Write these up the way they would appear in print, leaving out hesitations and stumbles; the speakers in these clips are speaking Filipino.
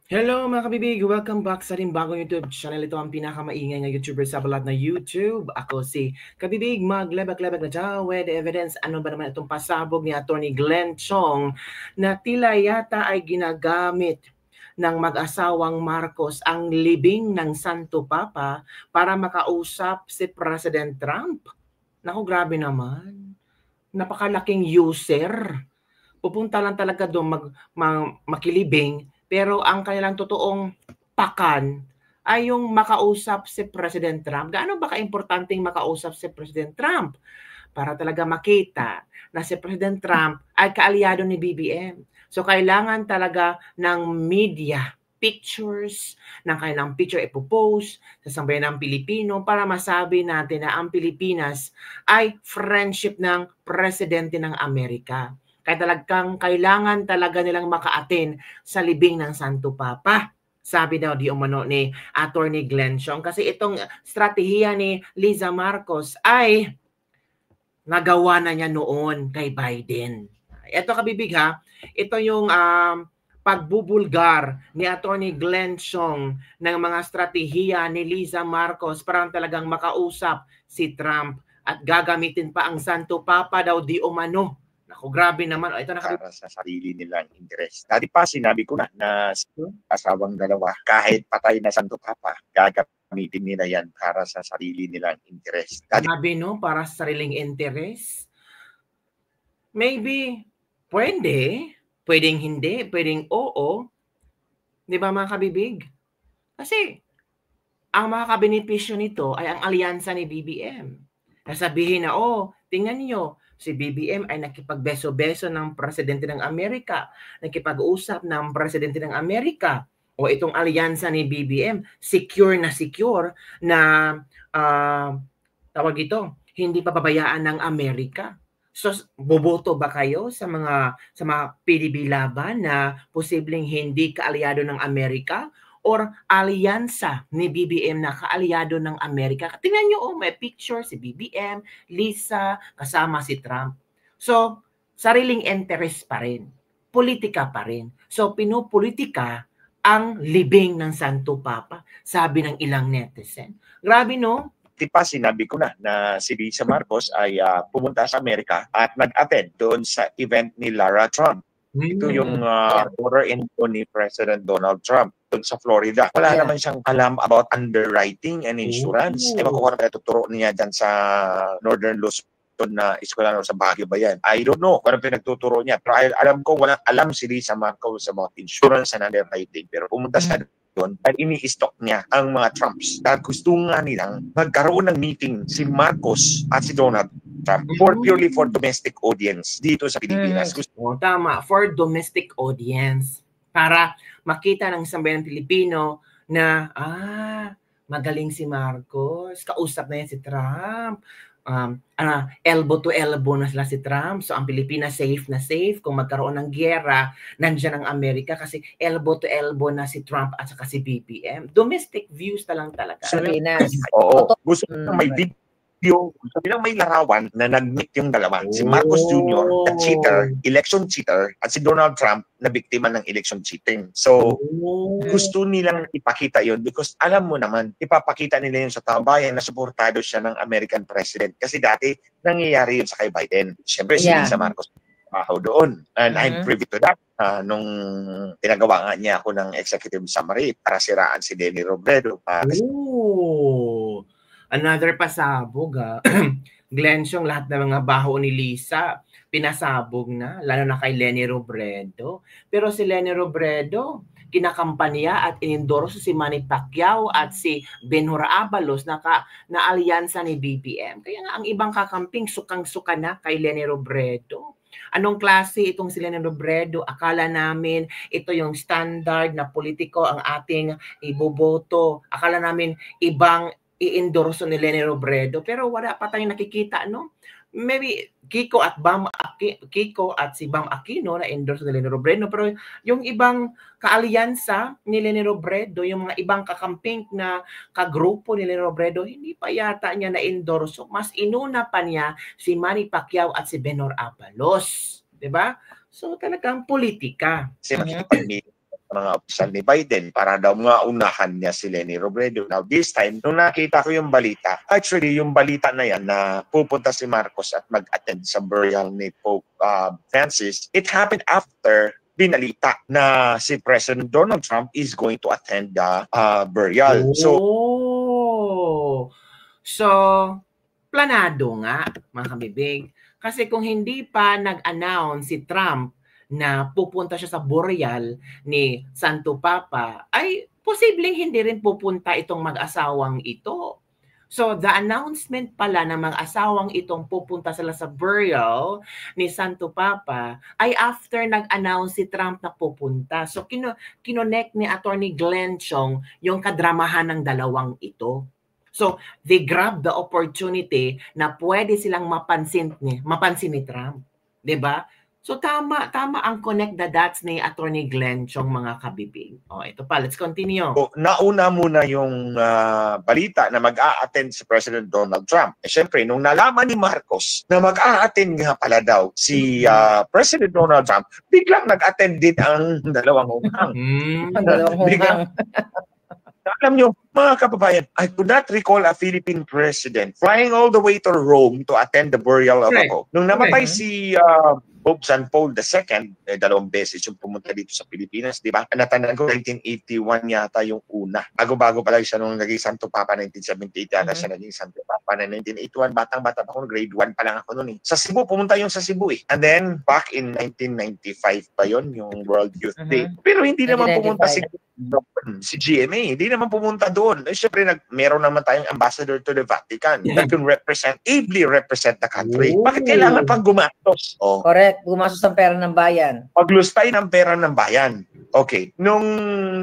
Hello mga kabibig! Welcome back sa rin bagong YouTube channel. Ito ang pinakamaingay na YouTuber sa balat na YouTube. Ako si Kabibig, maglebak-lebak na dyan with evidence. Ano ba naman itong pasabog ni Atty. Glenn Chong na tila yata ay ginagamit ng mag-asawang Marcos ang libing ng Santo Papa para makausap si President Trump. Naku, grabe naman. Napakalaking user. Pupunta lang talaga doon makilibing, pero ang kanilang totoong pakan ay yung makausap si President Trump. Gaano ba kaimportanteng makausap si President Trump? Para talaga makita na si President Trump ay kaalyado ni BBM. So kailangan talaga ng media pictures, ng kanilang picture ipopost sa sambayan ng Pilipino para masabi natin na ang Pilipinas ay friendship ng Presidente ng Amerika. Kaya talagang kailangan talaga nilang maka-attend sa libing ng Santo Papa. Sabi daw di umano ni Atty. Glenn Chong. Kasi itong strategiya ni Liza Marcos ay nagawa na niya noon kay Biden. Ito kabibig ha, ito yung pagbubulgar ni Atty. Glenn Chong ng mga strategiya ni Liza Marcos para talagang makausap si Trump at gagamitin pa ang Santo Papa daw di umano. Naku, grabe naman. Ito na para sa sarili nilang interes. Dati pa sinabi ko na asawang dalawa, kahit patay na Santo Papa, gagamitin nila yan para sa sarili nilang interes. Sabi no, para sa sariling interes. Maybe, pwede. Pwedeng hindi, pwedeng oo. Di ba mga kabibig? Kasi, ang makakabenepisyo nito ay ang alyansa ni BBM. Nasabihin na, tingnan niyo, si BBM ay nakipagbeso-beso ng Presidente ng Amerika, nakipag-usap ng Presidente ng Amerika, o itong alyansa ni BBM, secure na tawag ito, hindi pababayaan ng Amerika. So, boboto ba kayo sa mga PDB laban na posibleng hindi kaalyado ng Amerika or alyansa ni BBM na kaalyado ng Amerika? Tingnan nyo, may picture si BBM, Lisa, kasama si Trump. So, sariling interest pa rin. Politika pa rin. So, pinupolitika ang libing ng Santo Papa, sabi ng ilang netizen. Grabe, no? Di pa sinabi ko na si Liza Marcos ay pumunta sa Amerika at nag-attend doon sa event ni Lara Trump. Ito yung mother-in-law ni President Donald Trump doon sa Florida. Wala naman siyang alam about underwriting and insurance. Ewan ko kung tuturo niya dyan sa Northern Luzon na eskwela sa Baguio ba yan. I don't know kung ano pinagtuturo niya. Pero alam ko, walang alam si Liza Marcos about insurance and underwriting. Pero pumunta siya doon at ini-stock niya ang mga Trumps. Dahil gusto nga nilang magkaroon ng meeting si Marcos at si Donald Trump purely for domestic audience dito sa Pilipinas. Tama, for domestic audience. Para makita ng sambayan ng Pilipino na, magaling si Marcos, kausap na yan si Trump. Elbow to elbow na sila si Trump. So, ang Pilipinas safe na safe. Kung magkaroon ng gyera, nandiyan ang Amerika kasi elbow to elbow na si Trump at saka si BBM. Domestic views na lang talaga. Pilipinas. Oo. Gusto may gusto nilang may larawan na nag-meet yung dalawa. Si Marcos Jr. na cheater, election cheater, at si Donald Trump na biktima ng election cheating. So, gusto nilang ipakita yun because alam mo naman, ipapakita nila yun sa taong bayan na suportado siya ng American president. Kasi dati, nangyayari yun sa kay Biden. Siyempre, si Liza Marcos doon. And I'm privy to that. Nung pinagawa nga niya ako ng executive summary para siraan si Leni Robredo. Another pasabog, Glenn Chong, lahat ng mga baho ni Lisa, pinasabog na, lalo na kay Leni Robredo. Pero si Leni Robredo, kinakampanya at inendorso si Manny Pacquiao at si Benhur Abalos na alyansa ni BBM. Kaya nga ang ibang kakamping sukang-suka na kay Leni Robredo. Anong klase itong si Leni Robredo? Akala namin ito yung standard na politiko ang ating iboboto. Akala namin ibang i-endorso ni Leni Robredo, pero wala pa tayong nakikita, no? Maybe Kiko at si Bam Aquino na endorso ni Leni Robredo, pero yung ibang kaalyansa ni Leni Robredo, yung mga ibang kakamping na kagrupo ni Leni Robredo, hindi pa yata niya na endorso. Mas inuna pa niya si Manny Pacquiao at si Benhur Abalos, 'di ba? So talagang politika. Kasi makikipag-meet mga opisyal ni Biden para daw unahan niya si Leni Robredo. Now this time, nung nakita ko yung balita, actually yung balita na yan na pupunta si Marcos at mag-attend sa burial ni Pope Francis, it happened after binalita na si President Donald Trump is going to attend the burial. So, planado nga, mga kabibig. Kasi kung hindi pa nag-announce si Trump na pupunta siya sa burial ni Santo Papa, ay posibleng hindi rin pupunta itong mag-asawang ito. So, the announcement pala ng mag-asawang itong pupunta sila sa burial ni Santo Papa ay after nag-announce si Trump na pupunta. So, kinonect ni Attorney Glenn Chong yung kadramahan ng dalawang ito. So, they grab the opportunity na pwede silang mapansin ni Trump. 'Di ba? So, tama ang connect the dots ni Attorney Glenn Chong, mga kabibig. Ito pa, let's continue. So, nauna muna yung balita na mag-a-attend si President Donald Trump. Siyempre, nung nalaman ni Marcos na mag-a-attend nga pala daw si President Donald Trump, biglang nag-attend din ang dalawang hunghang. Alam nyo, mga kababayan, I could not recall a Philippine president flying all the way to Rome to attend the burial of a Pope. Nung namatay si Pope John Paul II, dalawang beses yung pumunta dito sa Pilipinas, di ba? Natandaan ko, 1981 yata yung una. Bago-bago pa lang siya nung naging Santo Papa, 1978 yata siya naging Santo Papa na 1981. Batang-bata pa ako, grade 1 pa lang ako noon eh. Sa Cebu, pumunta yung sa Cebu eh. And then, back in 1995 pa yon yung World Youth Day. Pero hindi naman pumunta si GMA. Hindi naman pumunta doon. Siyempre, meron naman tayong ambassador to the Vatican that can ably represent the country. Bakit kailangan pang gumastos? Correct. Gumastos ng pera ng bayan. Paglustay ng pera ng bayan. Okay. Nung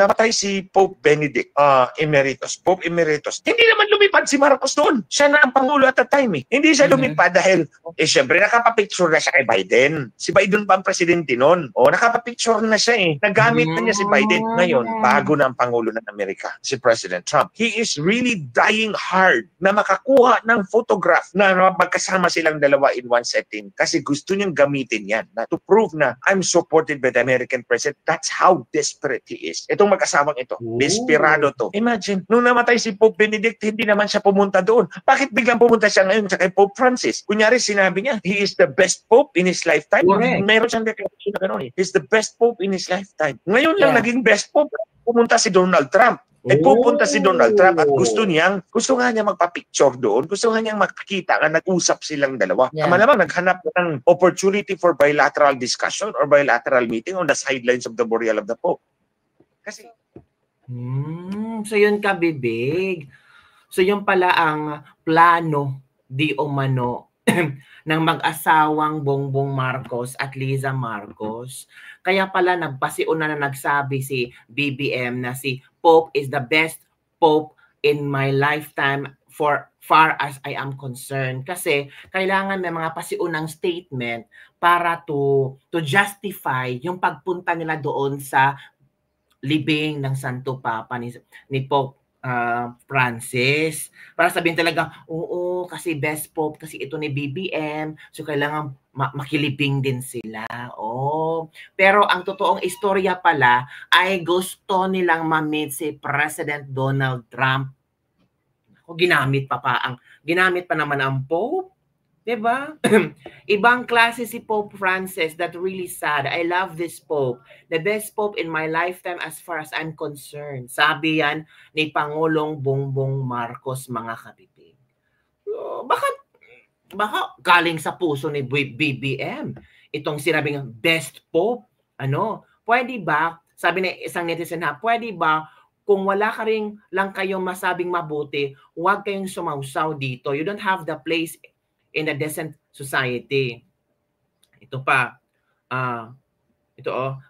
namatay si Pope Benedict Emeritus, Pope Emeritus, hindi naman lumipad si Marcos doon. Siya na ang Pangulo at the time eh. Hindi siya lumipad dahil, siyempre, nakapapicture na siya kay Biden. Si Biden pa ang presidente noon. Nakapapicture na siya eh. Nagamit na niya si Biden. Ngayon, bago na ang Pangulo ng Amerika, si President Trump. He is really dying hard na makakuha ng photograph na magkasama silang dalawa in one setting kasi gusto niyang gamitin yan na to prove na I'm supported by the American president. That's how desperate he is. Itong mag-asawang ito, desperado to. Imagine, nung namatay si Pope Benedict, hindi naman siya pumunta doon. Bakit biglang pumunta siya ngayon sa kay Pope Francis? Kunyari, sinabi niya, he is the best Pope in his lifetime. Meron siyang declaration na gano'n eh. He's the best Pope in his lifetime. Ngayon lang naging best Pope. Pumunta si Donald Trump. Pupunta si Donald Trump at gusto nga niya magpa-picture doon, gusto nga niyang makikita nga nag-usap silang dalawa. Malamang naghanap ng opportunity for bilateral discussion or bilateral meeting on the sidelines of the burial of the Pope. Kasi so yun kabibig. So yun pala ang plano di umano ng mag-asawang Bongbong Marcos at Liza Marcos. Kaya pala nagpasiuna na nagsabi si BBM na si Pope is the best Pope in my lifetime for far as I am concerned. Kasi kailangan may mga pasiunang statement para to justify yung pagpunta nila doon sa libing ng Santo Papa ni Pope Francis. Para sabihin talaga, oo, kasi best Pope kasi ito ni BBM, so kailangan makilibing din sila. Pero ang totoong istorya pala ay gusto nilang ma-meet si President Donald Trump. Ginamit pa naman ang Pope. Diba? Ibang klase si Pope Francis. That really sad. I love this Pope. The best Pope in my lifetime as far as I'm concerned. Sabi yan ni Pangulong Bongbong Marcos, mga kabibig. Baka galing sa puso ni BBM itong sinabing best Pope. Pwede ba, sabi ni isang netizen pwede ba kung wala ka rin lang kayong masabing mabuti, huwag kayong sumausaw dito. You don't have the place in a decent society. Ito pa.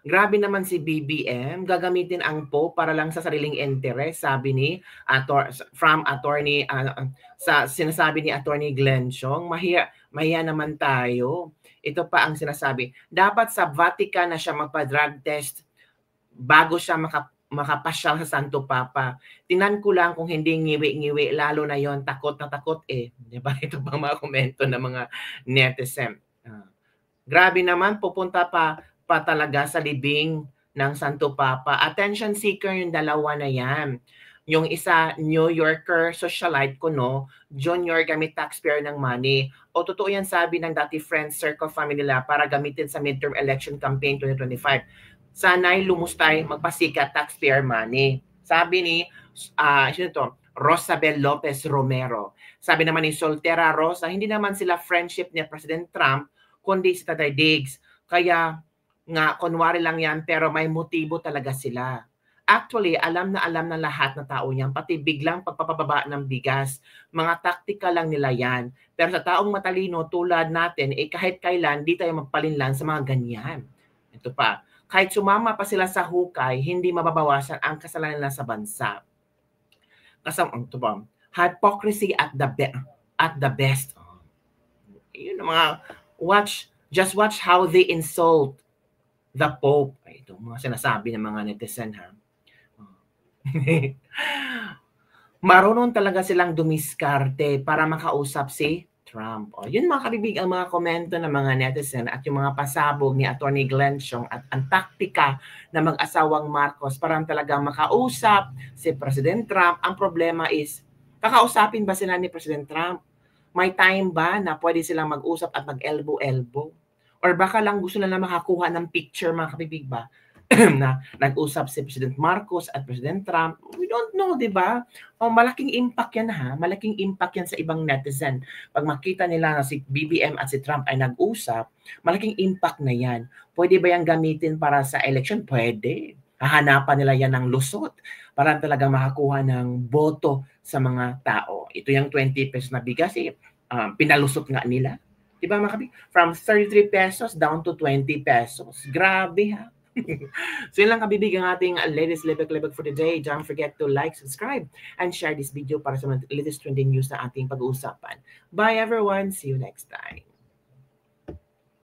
Grabe naman si BBM. Gagamitin ang Pope para lang sa sariling interes, sabi ni sinasabi ni Attorney Glenn Chong. Mahiya naman tayo. Ito pa ang sinasabi. Dapat sa Vatican na siya magpa-drug test bago siya makapasyal sa Santo Papa. Tingnan ko lang kung hindi ngiwi-ngiwi, lalo na yon takot na takot eh. Diba? Ito pang mga komento ng mga netizen. Grabe naman, pupunta pa talaga sa libing ng Santo Papa. Attention seeker yung dalawa na yan. Yung isa, New Yorker socialite kuno, junior gamit taxpayer ng money. O totoo yan sabi ng dati friends, circle family nila para gamitin sa midterm election campaign 2025. Sana'y lumustay, magpasikat taxpayer money. Sabi ni, sino to? Rosabel Lopez Romero. Sabi naman ni Soltera Rosa, hindi naman sila friendship ni President Trump, kundi si Tatay Diggs. Kaya nga, kunwari lang yan, pero may motibo talaga sila. Actually, alam na lahat ng tao niyan, pati biglang pagpapababa ng bigas. Mga taktika lang nila yan. Pero sa taong matalino tulad natin, kahit kailan, di tayo magpalinlan sa mga ganyan. Ito pa, kahit sumama pa sila sa hukay, hindi mababawasan ang kasalanan nila sa bansa. Ito ba? Hypocrisy at the best. Yun ang mga, just watch how they insult the Pope. Ito, mga sinasabi ng mga netizen, ha? Marunong talaga silang dumiskarte para makausap si Trump. Yun mga kabibig ang mga komento ng mga netizen at yung mga pasabog ni Attorney Glenn Chong at ang taktika na mag-asawang Marcos para talaga makausap si President Trump. Ang problema is, kakausapin ba sila ni President Trump? May time ba na pwede silang mag-usap at mag-elbow-elbow? Or baka lang gusto nila makakuha ng picture mga kabibig ba? Na nag-usap si President Marcos at President Trump, we don't know, di ba? Malaking impact yan ha, malaking impact yan sa ibang netizen. Pag makita nila na si BBM at si Trump ay nag-usap, malaking impact na yan. Pwede ba yan gamitin para sa election? Pwede. Hahanapan nila yan ng lusot para talaga makakuha ng boto sa mga tao. Ito yung 20 pesos na bigas, pinalusot nga nila. Di ba mga kabig? From 33 pesos down to 20 pesos. Grabe ha. So yun lang kabibig ang ating latest lebek-lebek for the day. Don't forget to like, subscribe, and share this video para sa latest trending news na ating pag-uusapan. Bye everyone! See you next time!